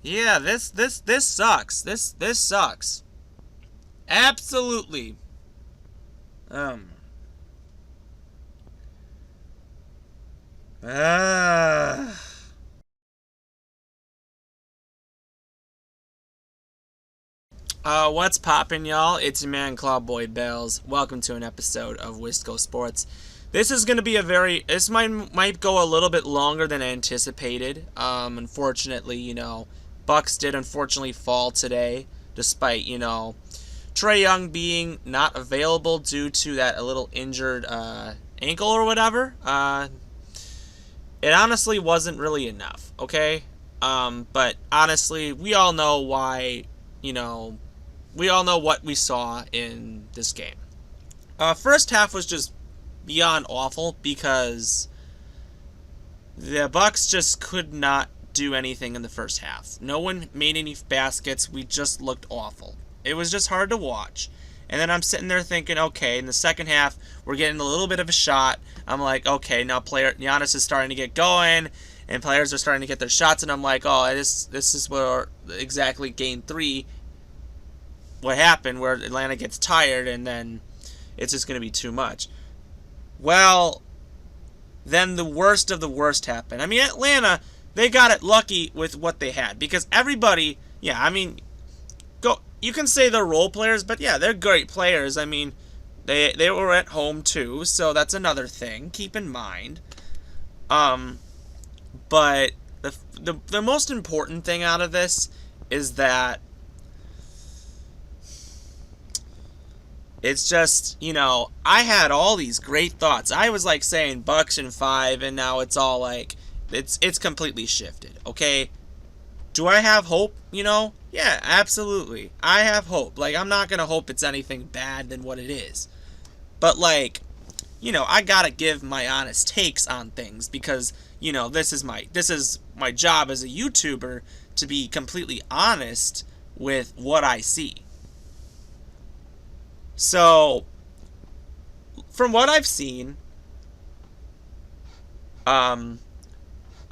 Yeah, this sucks. This sucks. Absolutely. Um. Uh, what's poppin', y'all? It's your man, Clawboy Bells. Welcome to an episode of Wisco Sports. This is gonna be this might go a little bit longer than anticipated. Unfortunately, Bucks did unfortunately fall today, despite Trae Young being not available due to that a little injured ankle or whatever. It honestly wasn't really enough, okay? But honestly, we all know why, we all know what we saw in this game. First half was just beyond awful because the Bucks just could not do anything in the first half. No one made any baskets. We just looked awful. It was just hard to watch. And then I'm sitting there thinking, okay, in the second half, we're getting a little bit of a shot. I'm like, okay, now Giannis is starting to get going, and players are starting to get their shots, and I'm like, oh, this is where exactly game 3, what happened, where Atlanta gets tired, and then it's just going to be too much. Well, then the worst of the worst happened. I mean, Atlanta, they got it lucky with what they had, because everybody, you can say they're role players, but yeah, they're great players. I mean, they were at home too, so that's another thing. Keep in mind. But the most important thing out of this is that it's just, I had all these great thoughts. I was like saying Bucks in 5, and now it's all like it's completely shifted. Okay. Do I have hope? Yeah, absolutely. I have hope. Like, I'm not going to hope it's anything bad than what it is. But, I got to give my honest takes on things because, this is my job as a YouTuber to be completely honest with what I see. So, from what I've seen,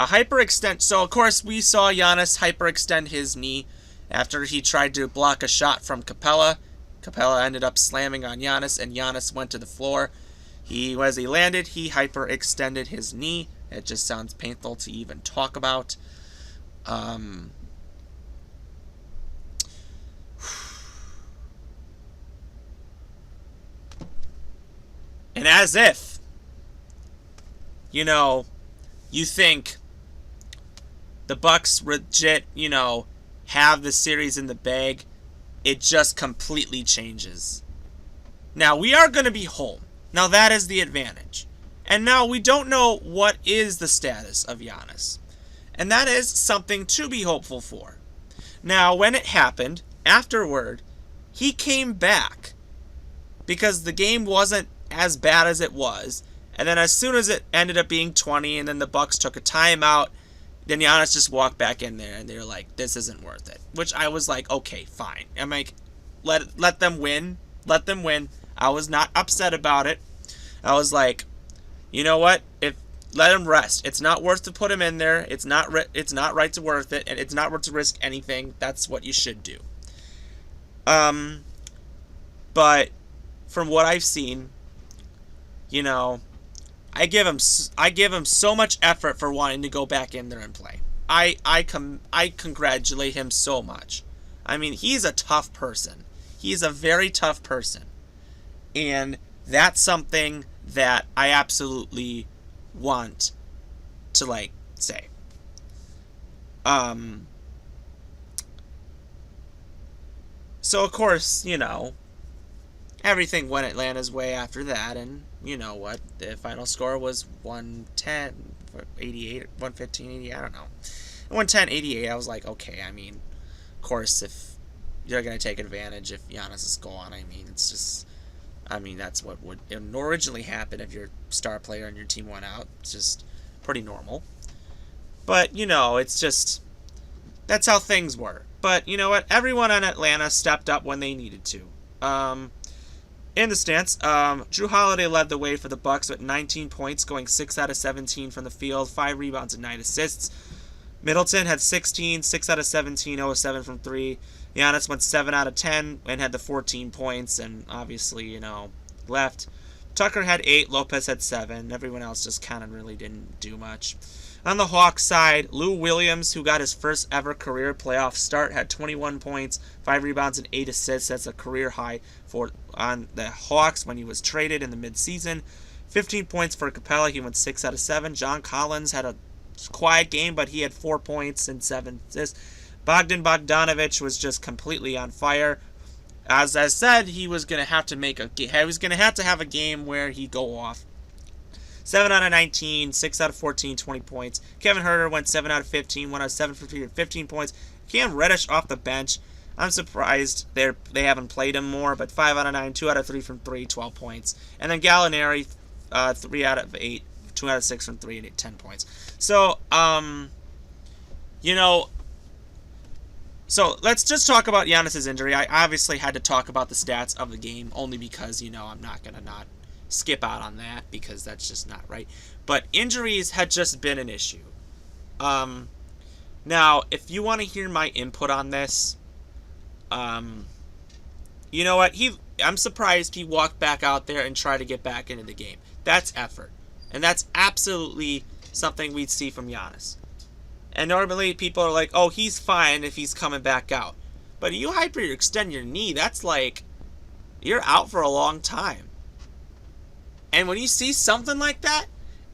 a hyperextend. So, of course, we saw Giannis hyperextend his knee after he tried to block a shot from Capella. Capella ended up slamming on Giannis, and Giannis went to the floor. As he landed, he hyperextended his knee. It just sounds painful to even talk about. And as if, you think the Bucks legit, have the series in the bag, it just completely changes. Now, we are going to be home. Now, that is the advantage. And now we don't know what is the status of Giannis. And that is something to be hopeful for. Now, when it happened, afterward, he came back because the game wasn't as bad as it was. And then as soon as it ended up being 20 and then the Bucks took a timeout, then Giannis just walked back in there and they're like, this isn't worth it. Which I was like, okay, fine. I'm like, let them win. Let them win. I was not upset about it. I was like, you know what? Let him rest. It's not worth to put him in there. It's not right to worth it, and it's not worth to risk anything. That's what you should do. But from what I've seen, I give him so much effort for wanting to go back in there and play. I congratulate him so much. I mean, he's a tough person. He's a very tough person. And that's something that I absolutely want to say. So of course, everything went Atlanta's way after that, and you know what? The final score was 110, 88, 115, 88, I don't know. 110, 88, I was like, okay, I mean, of course, if you're going to take advantage if Giannis is gone, I mean, it's just, that's what would originally happen if your star player on your team went out. It's just pretty normal. But, it's just, that's how things were. But, you know what? Everyone in Atlanta stepped up when they needed to. In the stance, Jrue Holiday led the way for the Bucks with 19 points, going 6 out of 17 from the field, 5 rebounds and 9 assists. Middleton had 16, 6 out of 17, 0 of 7 from 3. Giannis went 7 out of 10 and had the 14 points and obviously, left. Tucker had 8, Lopez had 7. Everyone else just kind of really didn't do much. On the Hawks side, Lou Williams, who got his first ever career playoff start, had 21 points, 5 rebounds, and 8 assists. That's a career high on the Hawks when he was traded in the midseason. 15 points for Capella. He went 6 out of 7. John Collins had a quiet game, but he had 4 points and 7 assists. Bogdan Bogdanovic was just completely on fire. As I said, he was going to have to have a game where he go off. 7 out of 19, 6 out of 14, 20 points. Kevin Huerter went 7 out of 15, 1 out of 7 for 15 points. Cam Reddish off the bench. I'm surprised they haven't played him more, but 5 out of 9, 2 out of 3 from 3, 12 points. And then Gallinari, 3 out of 8, 2 out of 6 from 3, and 10 points. So, So let's just talk about Giannis' injury. I obviously had to talk about the stats of the game only because, I'm not going to not skip out on that because that's just not right. But injuries had just been an issue. Now, if you want to hear my input on this, you know what? I'm surprised he walked back out there and tried to get back into the game. That's effort. And that's absolutely something we'd see from Giannis. And normally people are like, oh, he's fine if he's coming back out. But you hyperextend your knee, that's like, you're out for a long time. And when you see something like that,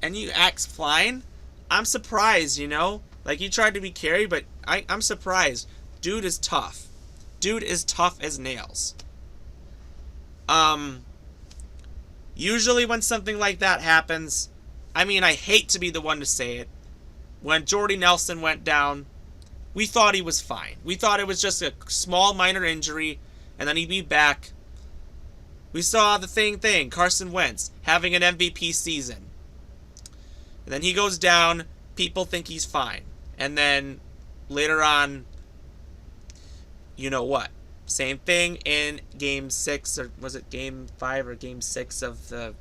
and you act fine, I'm surprised, Like, he tried to be carried, but I'm surprised. Dude is tough. Dude is tough as nails. Usually when something like that happens, I hate to be the one to say it. When Jordy Nelson went down, we thought he was fine. We thought it was just a small minor injury, and then he'd be back. We saw the same thing, Carson Wentz having an MVP season. And then he goes down, people think he's fine. And then later on, you know what? Same thing in Game 6, or was it Game 5 or Game 6 of the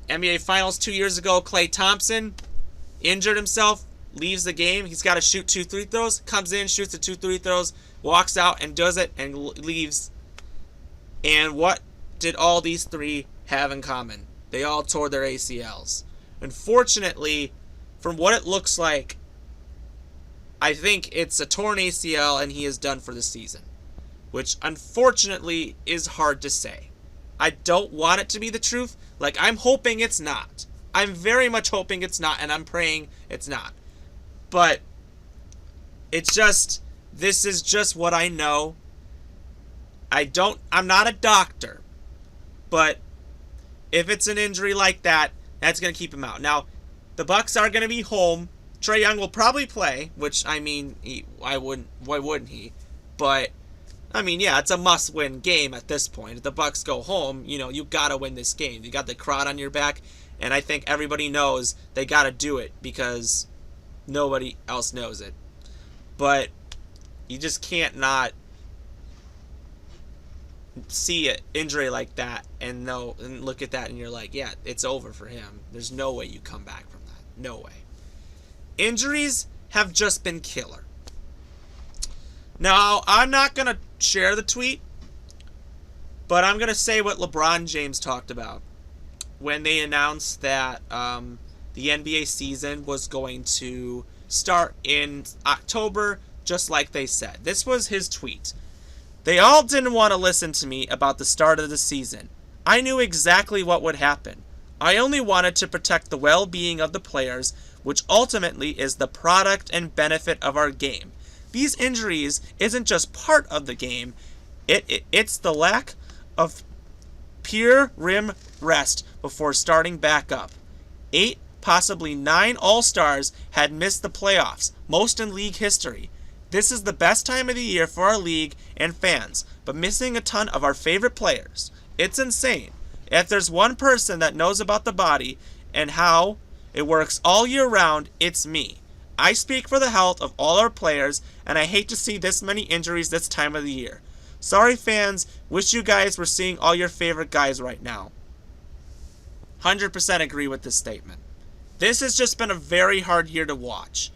NBA Finals 2 years ago. Klay Thompson injured himself, leaves the game. He's got to shoot 2 free throws, comes in, shoots the 2 free throws, walks out and does it and leaves. And what did all these 3 have in common? They all tore their ACLs. Unfortunately, from what it looks like, I think it's a torn ACL and he is done for the season. Which, unfortunately, is hard to say. I don't want it to be the truth. Like, I'm hoping it's not. I'm very much hoping it's not, and I'm praying it's not. But, this is just what I know. I'm not a doctor. But, if it's an injury like that, that's going to keep him out. Now, the Bucks are going to be home. Trae Young will probably play, which, why wouldn't he? But, yeah, it's a must-win game at this point. If the Bucks go home, you got to win this game. You got the crowd on your back, and I think everybody knows they got to do it because nobody else knows it. But you just can't not see an injury like that and look at that and you're like, yeah, it's over for him. There's no way you come back from that. No way. Injuries have just been killer. Now, I'm not going to share the tweet, but I'm going to say what LeBron James talked about when they announced that the NBA season was going to start in October, just like they said. This was his tweet. They all didn't want to listen to me about the start of the season. I knew exactly what would happen. I only wanted to protect the well-being of the players, which ultimately is the product and benefit of our game. These injuries isn't just part of the game, it's the lack of pure rim rest before starting back up. 8, possibly 9 All-Stars had missed the playoffs, most in league history. This is the best time of the year for our league and fans, but missing a ton of our favorite players. It's insane. If there's one person that knows about the body and how it works all year round, it's me. I speak for the health of all our players, and I hate to see this many injuries this time of the year. Sorry fans, wish you guys were seeing all your favorite guys right now. 100% agree with this statement. This has just been a very hard year to watch.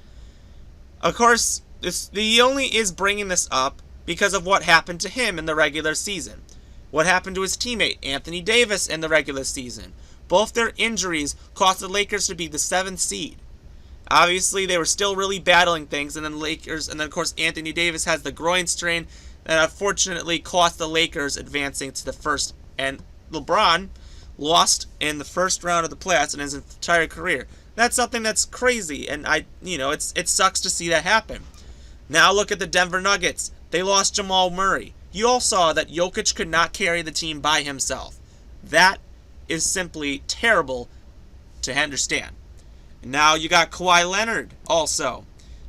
Of course, he only is bringing this up because of what happened to him in the regular season. What happened to his teammate, Anthony Davis, in the regular season. Both their injuries cost the Lakers to be the 7th seed. Obviously, they were still really battling things, and then of course, Anthony Davis has the groin strain that unfortunately cost the Lakers advancing to the first. And LeBron lost in the first round of the playoffs in his entire career. That's something that's crazy, and it sucks to see that happen. Now look at the Denver Nuggets. They lost Jamal Murray. You all saw that Jokic could not carry the team by himself. That is simply terrible to understand. Now you got Kawhi Leonard also.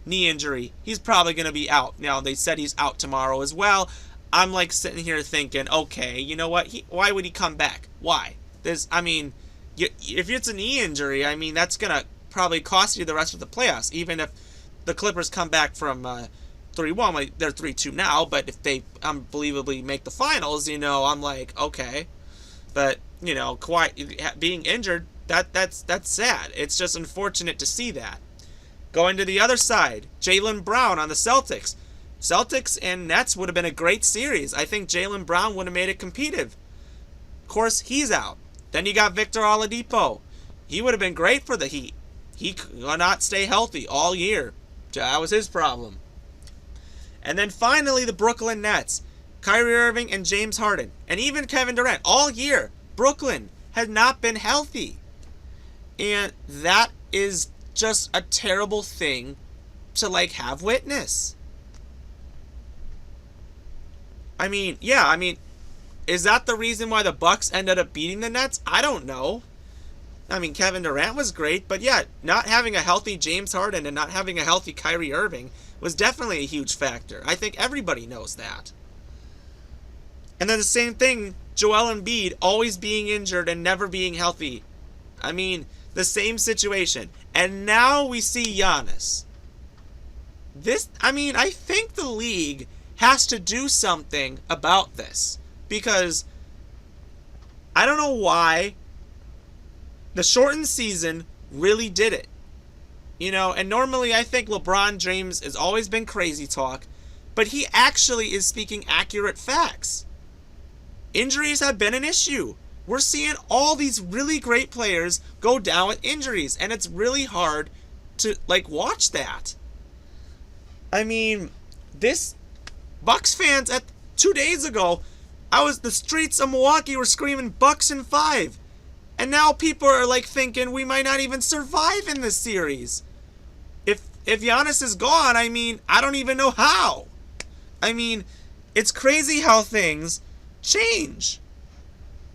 Knee injury. He's probably going to be out. Now, they said he's out tomorrow as well. I'm like sitting here thinking, okay, you know what? Why would he come back? Why? If it's a knee injury, that's going to probably cost you the rest of the playoffs. Even if the Clippers come back from 3-1, they're 3-2 now, but if they unbelievably make the finals, I'm like, okay. But, Kawhi being injured, that's sad. It's just unfortunate to see that. Going to the other side, Jaylen Brown on the Celtics. Celtics and Nets would have been a great series. I think Jaylen Brown would have made it competitive. Of course, he's out. Then you got Victor Oladipo. He would have been great for the Heat. He could not stay healthy all year. That was his problem. And then finally, the Brooklyn Nets. Kyrie Irving and James Harden. And even Kevin Durant. All year, Brooklyn has not been healthy. And that is just a terrible thing to have witness. Is that the reason why the Bucks ended up beating the Nets? I don't know. Kevin Durant was great, but yeah, not having a healthy James Harden and not having a healthy Kyrie Irving was definitely a huge factor. I think everybody knows that. And then the same thing, Joel Embiid always being injured and never being healthy. The same situation. And now we see Giannis. I think the league has to do something about this. Because I don't know why the shortened season really did it. And normally I think LeBron James has always been crazy talk, but he actually is speaking accurate facts. Injuries have been an issue. We're seeing all these really great players go down with injuries, and it's really hard to watch that. This Bucks fans 2 days ago, the streets of Milwaukee were screaming Bucks in 5. And now people are thinking we might not even survive in this series. If Giannis is gone, I don't even know how. It's crazy how things change.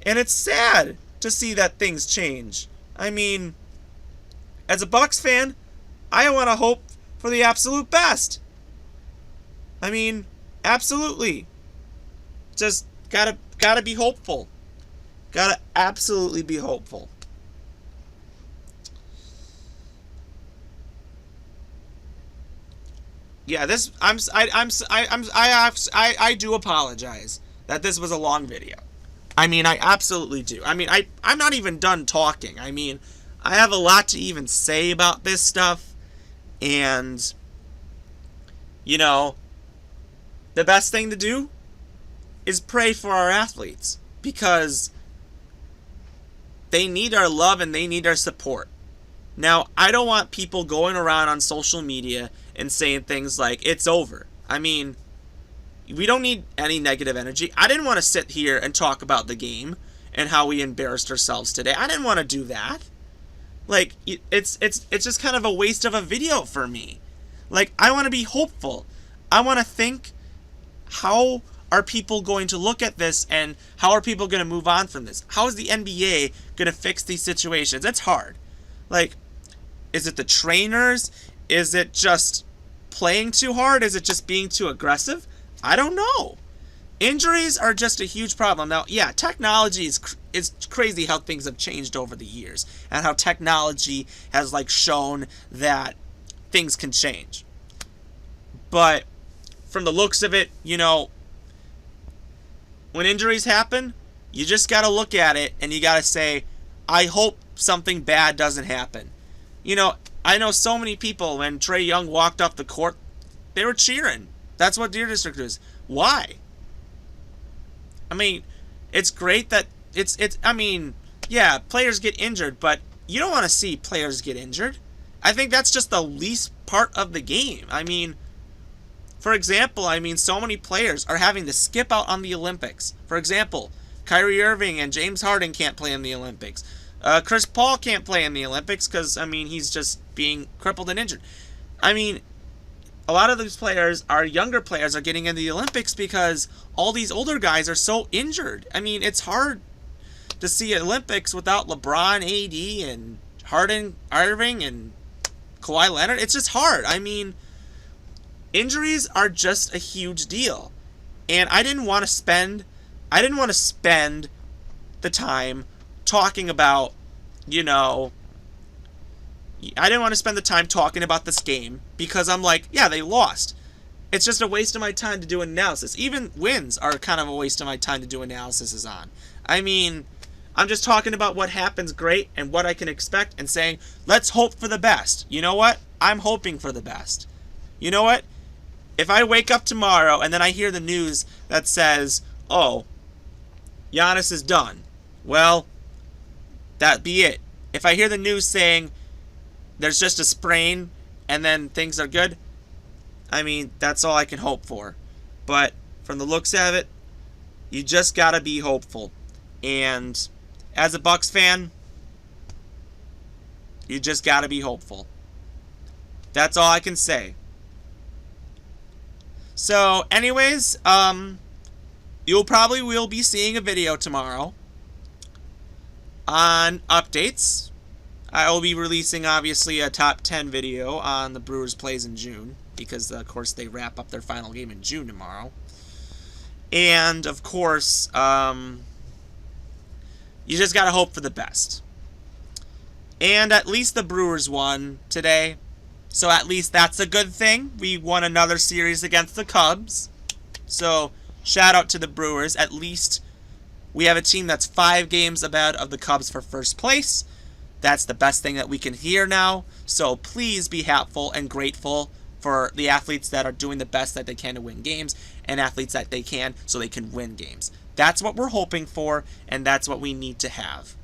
And it's sad to see that things change. As a Bucks fan, I want to hope for the absolute best. Absolutely. Just gotta be hopeful. Gotta absolutely be hopeful. Yeah, I do apologize that this was a long video. I absolutely do. I'm not even done talking. I have a lot to even say about this stuff. And, the best thing to do is pray for our athletes. Because they need our love and they need our support. Now, I don't want people going around on social media and saying things like, it's over. We don't need any negative energy. I didn't want to sit here and talk about the game and how we embarrassed ourselves today. I didn't want to do that. It's just kind of a waste of a video for me. I want to be hopeful. I want to think, how are people going to look at this and how are people going to move on from this? How is the NBA going to fix these situations? It's hard. Is it the trainers? Is it just playing too hard? Is it just being too aggressive? I don't know. Injuries are just a huge problem. Now, yeah, technology is crazy how things have changed over the years and how technology has shown that things can change. But from the looks of it, when injuries happen, you just got to look at it and you got to say, I hope something bad doesn't happen. I know so many people, when Trae Young walked off the court, they were cheering. That's what Deer District is. Why? I mean, it's great that I mean, yeah, players get injured, but you don't want to see players get injured. I think that's just the least part of the game. I mean, for example, so many players are having to skip out on the Olympics. For example, Kyrie Irving and James Harden can't play in the Olympics. Chris Paul can't play in the Olympics because, he's just being crippled and injured. A lot of these players, our younger players, are getting in the Olympics because all these older guys are so injured. It's hard to see Olympics without LeBron, AD, and Harden, Irving, and Kawhi Leonard. It's just hard. Injuries are just a huge deal. And I didn't want to spend the time talking about, I didn't want to spend the time talking about this game because I'm like, yeah, they lost. It's just a waste of my time to do analysis. Even wins are kind of a waste of my time to do analysis on. I'm just talking about what happens great and what I can expect and saying, let's hope for the best. You know what? I'm hoping for the best. You know what? If I wake up tomorrow and then I hear the news that says, oh, Giannis is done, well, that be it. If I hear the news saying there's just a sprain and then things are good, that's all I can hope for. But from the looks of it, you just gotta be hopeful. And as a Bucks fan, you just gotta be hopeful. That's all I can say. So, anyways, you'll probably will be seeing a video tomorrow on updates. I will be releasing, obviously, a top 10 video on the Brewers plays in June, because, of course, they wrap up their final game in June tomorrow. And, of course, you just gotta hope for the best. And at least the Brewers won today, so at least that's a good thing. We won another series against the Cubs. So, shout out to the Brewers. At least we have a team that's 5 games ahead of the Cubs for first place. That's the best thing that we can hear now. So please be happy and grateful for the athletes that are doing the best that they can to win games, and athletes that they can so they can win games. That's what we're hoping for, and that's what we need to have.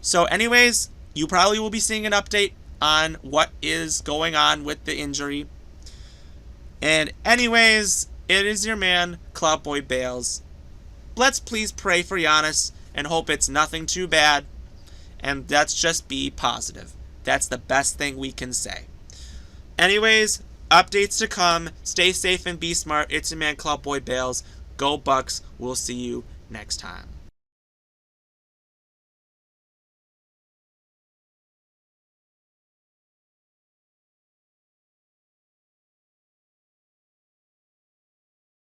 So anyways, you probably will be seeing an update on what is going on with the injury. And anyways, it is your man, Cloudboy Bales. Let's please pray for Giannis and hope it's nothing too bad. And let's just be positive. That's the best thing we can say. Anyways, updates to come. Stay safe and be smart. It's your man, Cloudboy Bales. Go Bucks. We'll see you next time.